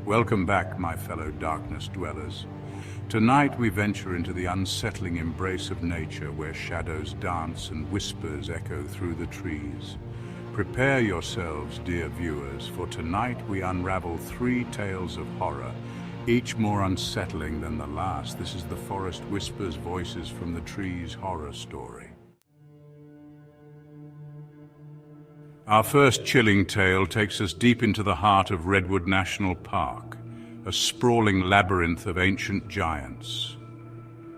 Welcome back, my fellow darkness dwellers. Tonight we venture into the unsettling embrace of nature where shadows dance and whispers echo through the trees. Prepare yourselves, dear viewers, for tonight we unravel three tales of horror, each more unsettling than the last. This is the Forest Whispers Voices from the Trees horror story. Our first chilling tale takes us deep into the heart of Redwood National Park, a sprawling labyrinth of ancient giants.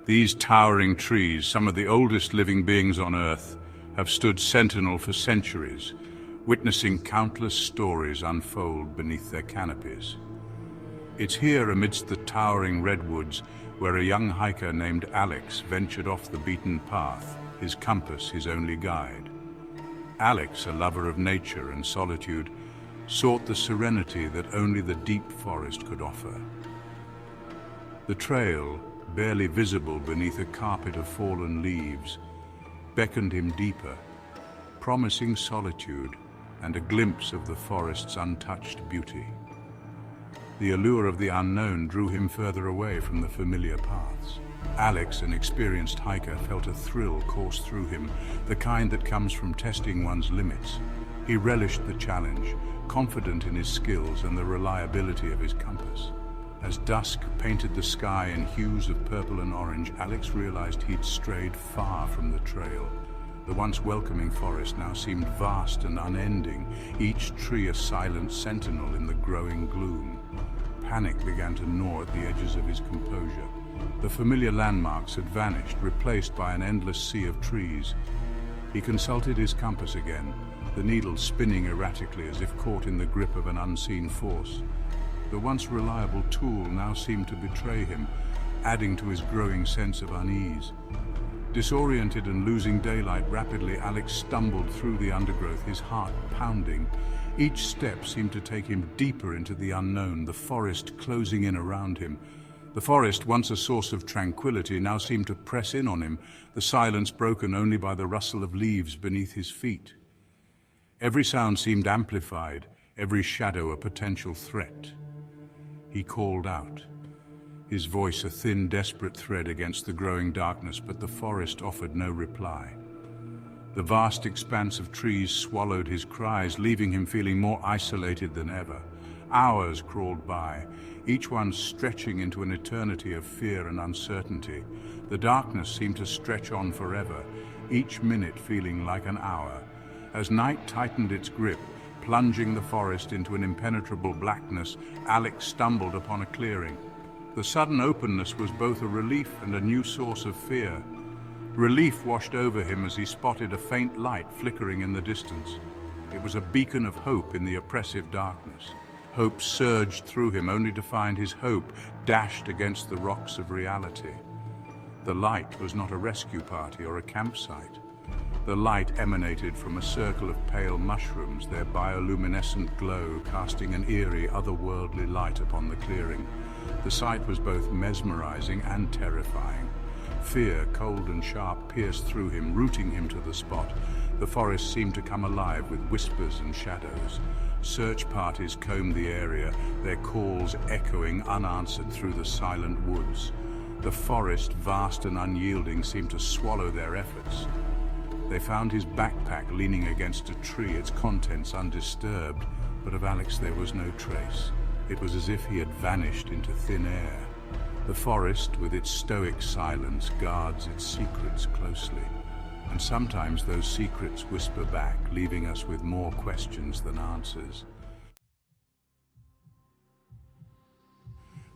These towering trees, some of the oldest living beings on Earth, have stood sentinel for centuries, witnessing countless stories unfold beneath their canopies. It's here amidst the towering redwoods where a young hiker named Alex ventured off the beaten path, his compass his only guide. Alex, a lover of nature and solitude, sought the serenity that only the deep forest could offer. The trail, barely visible beneath a carpet of fallen leaves, beckoned him deeper, promising solitude and a glimpse of the forest's untouched beauty. The allure of the unknown drew him further away from the familiar paths. Alex, an experienced hiker, felt a thrill course through him, the kind that comes from testing one's limits. He relished the challenge, confident in his skills and the reliability of his compass. As dusk painted the sky in hues of purple and orange, Alex realized he'd strayed far from the trail. The once welcoming forest now seemed vast and unending, each tree a silent sentinel in the growing gloom. Panic began to gnaw at the edges of his composure. The familiar landmarks had vanished, replaced by an endless sea of trees. He consulted his compass again, the needle spinning erratically as if caught in the grip of an unseen force. The once reliable tool now seemed to betray him, adding to his growing sense of unease. Disoriented and losing daylight rapidly, Alex stumbled through the undergrowth, his heart pounding. Each step seemed to take him deeper into the unknown, the forest closing in around him. The forest, once a source of tranquility, now seemed to press in on him, the silence broken only by the rustle of leaves beneath his feet. Every sound seemed amplified, every shadow a potential threat. He called out, his voice a thin, desperate thread against the growing darkness, but the forest offered no reply. The vast expanse of trees swallowed his cries, leaving him feeling more isolated than ever. Hours crawled by, each one stretching into an eternity of fear and uncertainty. The darkness seemed to stretch on forever, each minute feeling like an hour. As night tightened its grip, plunging the forest into an impenetrable blackness, Alex stumbled upon a clearing. The sudden openness was both a relief and a new source of fear. Relief washed over him as he spotted a faint light flickering in the distance. It was a beacon of hope in the oppressive darkness. Hope surged through him, only to find his hope dashed against the rocks of reality. The light was not a rescue party or a campsite. The light emanated from a circle of pale mushrooms, their bioluminescent glow casting an eerie, otherworldly light upon the clearing. The sight was both mesmerizing and terrifying. Fear, cold and sharp, pierced through him, rooting him to the spot. The forest seemed to come alive with whispers and shadows. Search parties combed the area, their calls echoing unanswered through the silent woods. The forest, vast and unyielding, seemed to swallow their efforts. They found his backpack leaning against a tree, its contents undisturbed, but of Alex there was no trace. It was as if he had vanished into thin air. The forest, with its stoic silence, guards its secrets closely. And sometimes those secrets whisper back, leaving us with more questions than answers.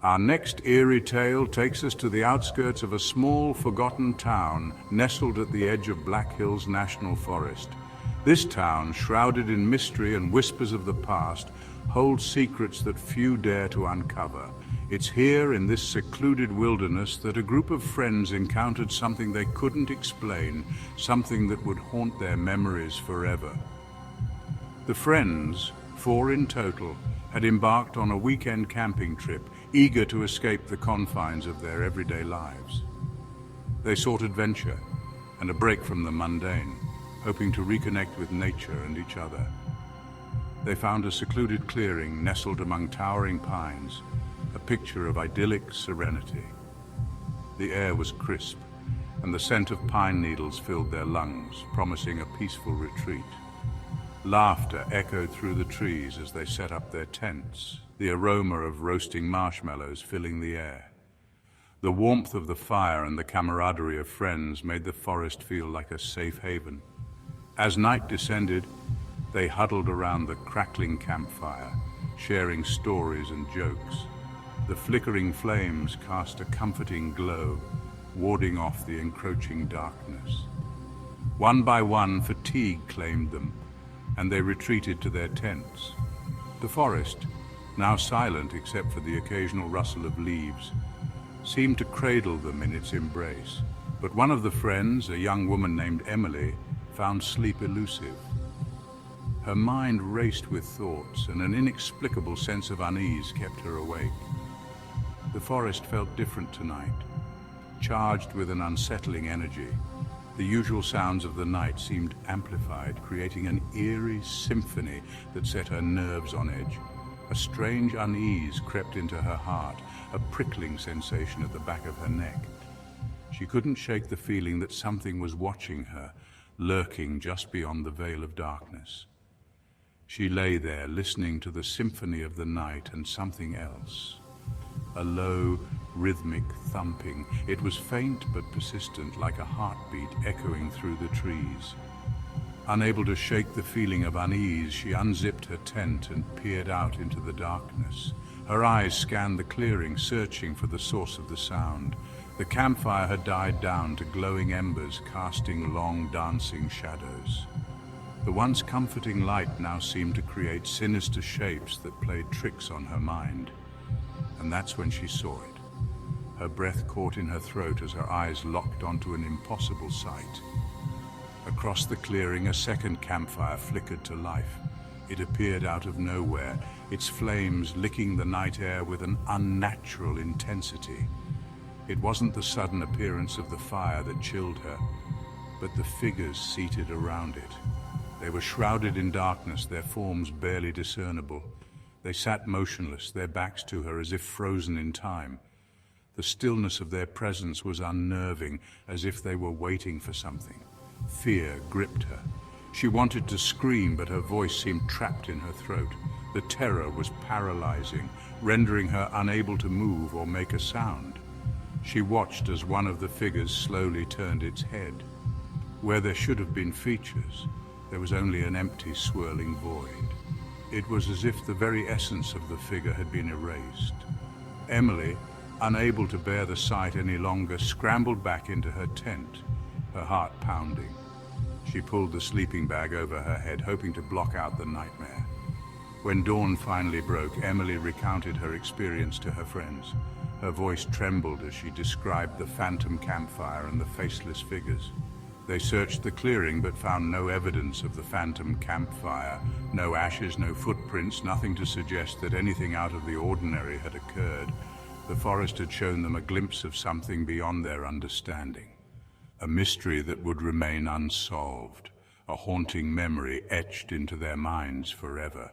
Our next eerie tale takes us to the outskirts of a small, forgotten town nestled at the edge of Black Hills National Forest. This town, shrouded in mystery and whispers of the past, holds secrets that few dare to uncover. It's here, in this secluded wilderness, that a group of friends encountered something they couldn't explain, something that would haunt their memories forever. The friends, 4 in total, had embarked on a weekend camping trip, eager to escape the confines of their everyday lives. They sought adventure and a break from the mundane, hoping to reconnect with nature and each other. They found a secluded clearing nestled among towering pines, a picture of idyllic serenity. The air was crisp, and the scent of pine needles filled their lungs, promising a peaceful retreat. Laughter echoed through the trees as they set up their tents, the aroma of roasting marshmallows filling the air. The warmth of the fire and the camaraderie of friends made the forest feel like a safe haven. As night descended, they huddled around the crackling campfire, sharing stories and jokes. The flickering flames cast a comforting glow, warding off the encroaching darkness. One by one, fatigue claimed them, and they retreated to their tents. The forest, now silent except for the occasional rustle of leaves, seemed to cradle them in its embrace. But one of the friends, a young woman named Emily, found sleep elusive. Her mind raced with thoughts, and an inexplicable sense of unease kept her awake. The forest felt different tonight, charged with an unsettling energy. The usual sounds of the night seemed amplified, creating an eerie symphony that set her nerves on edge. A strange unease crept into her heart, a prickling sensation at the back of her neck. She couldn't shake the feeling that something was watching her, lurking just beyond the veil of darkness. She lay there, listening to the symphony of the night and something else. A low, rhythmic thumping. It was faint but persistent, like a heartbeat echoing through the trees. Unable to shake the feeling of unease, she unzipped her tent and peered out into the darkness. Her eyes scanned the clearing, searching for the source of the sound. The campfire had died down to glowing embers, casting long, dancing shadows. The once comforting light now seemed to create sinister shapes that played tricks on her mind. And that's when she saw it. Her breath caught in her throat as her eyes locked onto an impossible sight. Across the clearing, a second campfire flickered to life. It appeared out of nowhere, its flames licking the night air with an unnatural intensity. It wasn't the sudden appearance of the fire that chilled her, but the figures seated around it. They were shrouded in darkness, their forms barely discernible. They sat motionless, their backs to her as if frozen in time. The stillness of their presence was unnerving, as if they were waiting for something. Fear gripped her. She wanted to scream, but her voice seemed trapped in her throat. The terror was paralyzing, rendering her unable to move or make a sound. She watched as one of the figures slowly turned its head. Where there should have been features, there was only an empty, swirling void. It was as if the very essence of the figure had been erased. Emily, unable to bear the sight any longer, scrambled back into her tent, her heart pounding. She pulled the sleeping bag over her head, hoping to block out the nightmare. When dawn finally broke, Emily recounted her experience to her friends. Her voice trembled as she described the phantom campfire and the faceless figures. They searched the clearing but found no evidence of the phantom campfire. No ashes, no footprints, nothing to suggest that anything out of the ordinary had occurred. The forest had shown them a glimpse of something beyond their understanding. A mystery that would remain unsolved, a haunting memory etched into their minds forever.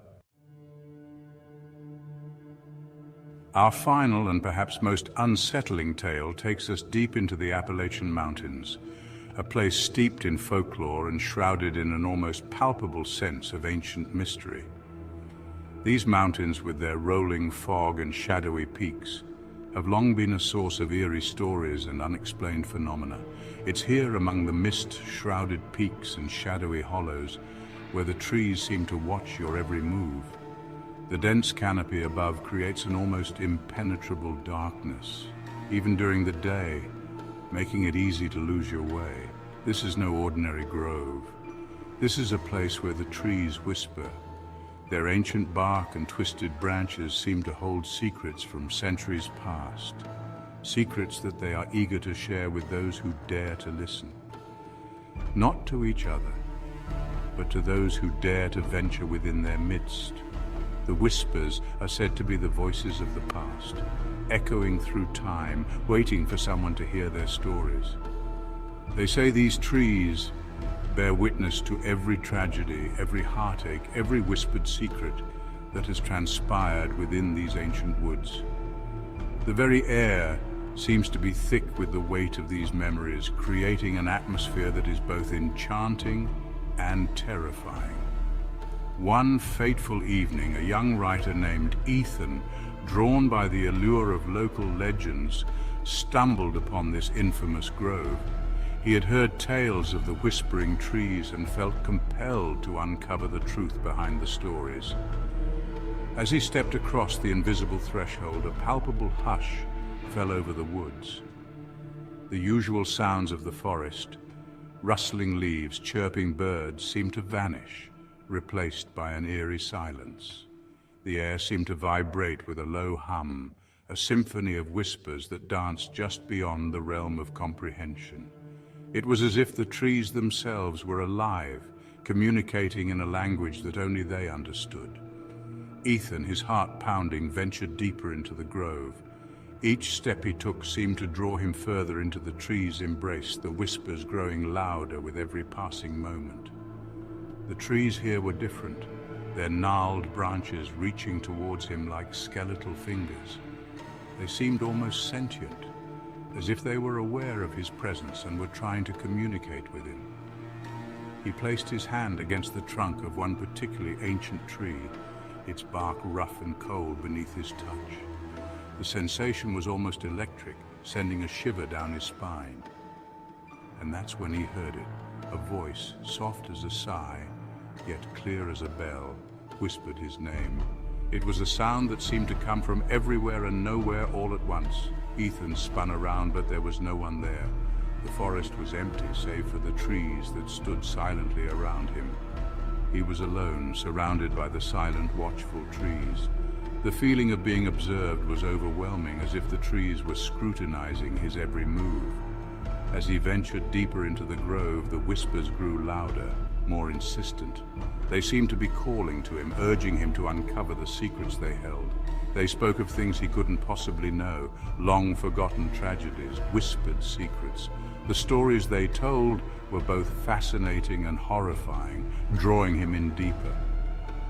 Our final and perhaps most unsettling tale takes us deep into the Appalachian Mountains, a place steeped in folklore and shrouded in an almost palpable sense of ancient mystery. These mountains, with their rolling fog and shadowy peaks, have long been a source of eerie stories and unexplained phenomena. It's here among the mist-shrouded peaks and shadowy hollows where the trees seem to watch your every move. The dense canopy above creates an almost impenetrable darkness, even during the day, making it easy to lose your way. This is no ordinary grove. This is a place where the trees whisper. Their ancient bark and twisted branches seem to hold secrets from centuries past, secrets that they are eager to share with those who dare to listen. Not to each other, but to those who dare to venture within their midst. The whispers are said to be the voices of the past, echoing through time, waiting for someone to hear their stories. They say these trees bear witness to every tragedy, every heartache, every whispered secret that has transpired within these ancient woods. The very air seems to be thick with the weight of these memories, creating an atmosphere that is both enchanting and terrifying. One fateful evening, a young writer named Ethan, drawn by the allure of local legends, stumbled upon this infamous grove. He had heard tales of the whispering trees and felt compelled to uncover the truth behind the stories. As he stepped across the invisible threshold, a palpable hush fell over the woods. The usual sounds of the forest, rustling leaves, chirping birds, seemed to vanish, replaced by an eerie silence. The air seemed to vibrate with a low hum, a symphony of whispers that danced just beyond the realm of comprehension. It was as if the trees themselves were alive, communicating in a language that only they understood. Ethan, his heart pounding, ventured deeper into the grove. Each step he took seemed to draw him further into the tree's embrace, the whispers growing louder with every passing moment. The trees here were different, their gnarled branches reaching towards him like skeletal fingers. They seemed almost sentient, as if they were aware of his presence and were trying to communicate with him. He placed his hand against the trunk of one particularly ancient tree, its bark rough and cold beneath his touch. The sensation was almost electric, sending a shiver down his spine. And that's when he heard it. A voice, soft as a sigh, yet clear as a bell, whispered his name. It was a sound that seemed to come from everywhere and nowhere all at once. Ethan spun around, but there was no one there. The forest was empty, save for the trees that stood silently around him. He was alone, surrounded by the silent, watchful trees. The feeling of being observed was overwhelming, as if the trees were scrutinizing his every move. As he ventured deeper into the grove, the whispers grew louder, more insistent. They seemed to be calling to him, urging him to uncover the secrets they held. They spoke of things he couldn't possibly know, long-forgotten tragedies, whispered secrets. The stories they told were both fascinating and horrifying, drawing him in deeper.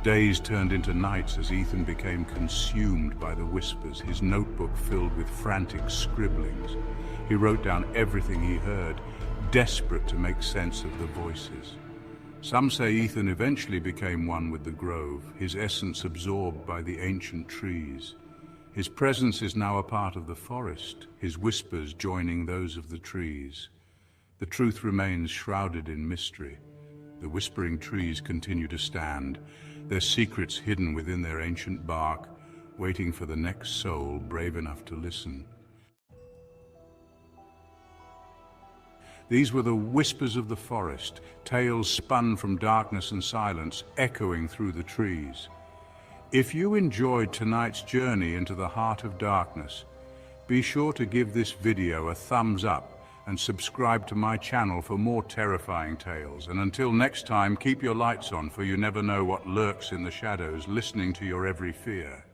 Days turned into nights as Ethan became consumed by the whispers, his notebook filled with frantic scribblings. He wrote down everything he heard, desperate to make sense of the voices. Some say Ethan eventually became one with the grove, his essence absorbed by the ancient trees. His presence is now a part of the forest, his whispers joining those of the trees. The truth remains shrouded in mystery. The whispering trees continue to stand, their secrets hidden within their ancient bark, waiting for the next soul brave enough to listen. These were the whispers of the forest, tales spun from darkness and silence, echoing through the trees. If you enjoyed tonight's journey into the heart of darkness, be sure to give this video a thumbs up and subscribe to my channel for more terrifying tales. And until next time, keep your lights on, for you never know what lurks in the shadows, listening to your every fear.